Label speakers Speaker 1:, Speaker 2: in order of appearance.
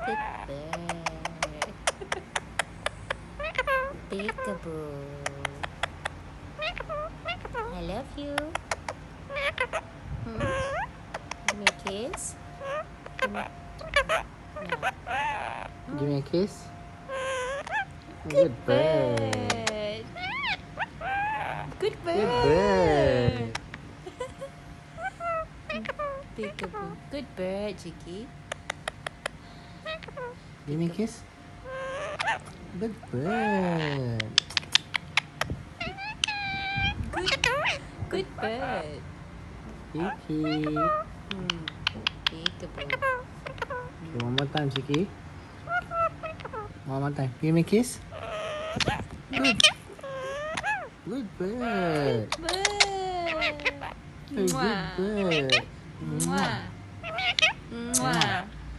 Speaker 1: Good bird. Peekaboo. I love you. Give me a kiss.
Speaker 2: Give me a kiss.
Speaker 1: Good bird. Good bird.
Speaker 2: Good bird.
Speaker 1: Peekaboo. Good bird, Chicky.
Speaker 2: Give me a kiss. Good bird.
Speaker 1: Good bird.
Speaker 2: Kiki.
Speaker 1: Peekaboo.
Speaker 2: Okay, one more time, Kiki. One more time. Give me a kiss. Good. Good bird.
Speaker 1: Bird.
Speaker 2: Good bird.
Speaker 1: Mwah. Mwah.